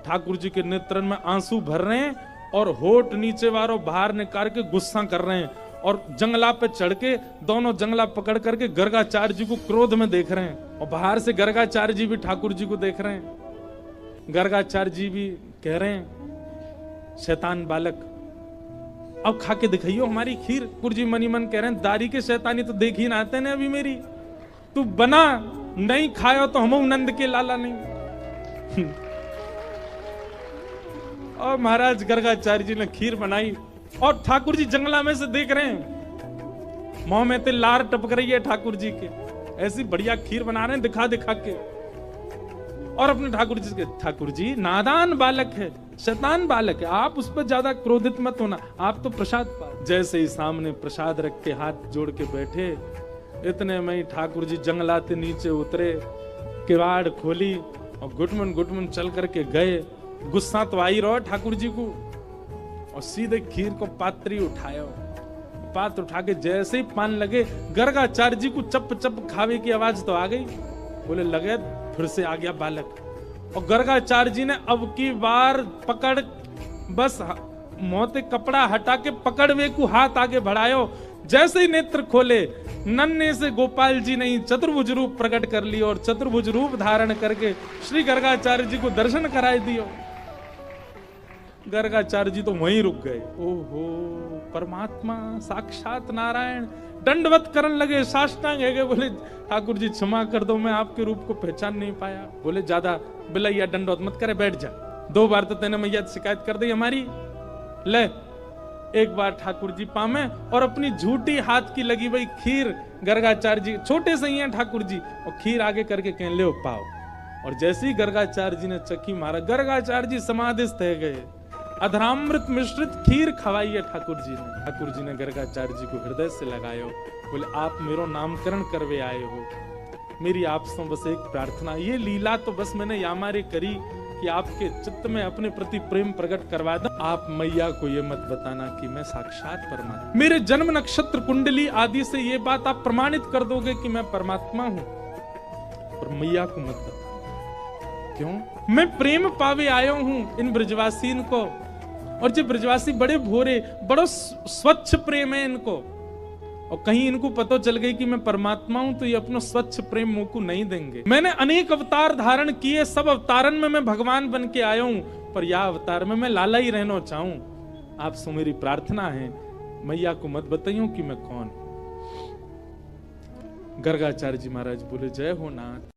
ठाकुर जी के नेत्रन में आंसू भर रहे हैं और होठ नीचे वालों बाहर निकाल के गुस्सा कर रहे हैं और जंगला पे चढ़ के दोनों जंगला पकड़ करके गर्गाचार्य जी को क्रोध में देख रहे हैं और बाहर से गर्गाचार्य जी भी ठाकुर जी को देख रहे हैं। गर्गाचार्य जी भी कह रहे हैं शैतान बालक अब खा के दिखाइयो हमारी खीर। ठाकुर जी मनी मन कह रहे हैं दारी के शैतानी तो देख ही ना आते ने अभी मेरी, तू बना नहीं खायो तो हम नंद के लाला नहीं। और महाराज गर्गाचार्य जी ने खीर बनाई और ठाकुर जी जंगला में से देख रहे हैं, मुंह में ते लार टपक रही है ठाकुर जी के, ऐसी बढ़िया खीर बना रहे हैं दिखा दिखा के। और अपने ठाकुर जी के, ठाकुर जी नादान बालक है, शैतान बालक है, आप उस पर ज्यादा क्रोधित मत होना, आप तो प्रसाद पा। जैसे ही सामने प्रसाद रख के हाथ जोड़ के बैठे, इतने में ही ठाकुर जी जंगलाते नीचे उतरे, किवाड़ खोली और गुटमन चल करके गए। गुस्सा तो आई रहो ठाकुर जी को और सीधे खीर को पात्री उठाया, पात्र उठा के जैसे ही पान लगे गर्गाचार्य जी को चप चप खावे की आवाज तो आ गई। बोले लगे फिर से आ गया बालक। और गर्गाचार्य जी ने अब की बार पकड़ बस मोते कपड़ा हटा के पकड़ वे को हाथ आगे बढ़ायो। जैसे ही नेत्र खोले नन्हे से गोपाल जी ने चतुर्भुज रूप प्रकट कर लिया और चतुर्भुज रूप धारण करके श्री गर्गाचार्य जी को दर्शन कराए दियो। गर्गाचार्य जी तो वहीं रुक गए। ओहो परमात्मा साक्षात नारायण। दंडवत करने लगे, साष्टांग है गए, बोले ठाकुर जी क्षमा कर दो, मैं आपके रूप को पहचान नहीं पाया। बोले ज्यादा बिलैया दंडवत मत करे, बैठ जा, 2 बार तो तेने मैया शिकायत कर दी हमारी, ले 1 बार ठाकुर जी पामे। और अपनी झूठी हाथ की लगी हुई खीर गर्गाचार्य जी, छोटे से ही हैं ठाकुर जी, और खीर आगे करके कह ले पाओ। और जैसे ही गर्गाचार्य जी ने चक्की मारा, गर्गाचार्य जी समाधिस्थ है गए। अधरामृत मिश्रित खीर खवाई है ठाकुर जी ने। ठाकुर जी ने गर्गाचार्य जी को हृदय से लगायो, बोले आप मेरो नामकरण करवे आए हो, मेरी आपसे बस एक प्रार्थना, ये लीला तो बस मैंने यामारे करी कि आपके चित्त में अपने प्रति प्रेम प्रकट करवा दो। आप मैया को ये मत बताना कि मैं साक्षात परमात्मा, मेरे जन्म नक्षत्र कुंडली आदि से ये बात आप प्रमाणित कर दोगे कि मैं परमात्मा हूं, पर मैया को मत बताना। क्यों? मैं प्रेम पावे आयो हूं इन ब्रजवासीन को, और जो ब्रजवासी बड़े भोरे, बड़ो स्वच्छ प्रेम है इनको, और कहीं इनको पता चल गई कि मैं परमात्मा हूं तो ये अपना स्वच्छ प्रेम मुंह को नहीं देंगे। मैंने अनेक अवतार धारण किए, सब अवतारन में मैं भगवान बन के आया हूं, पर यह अवतार में मैं लाला ही रहना चाहूं। आपसे मेरी प्रार्थना है मैया को मत बताइयो कि मैं कौन। गर्गाचार्य जी महाराज बोले जय हो नाथ।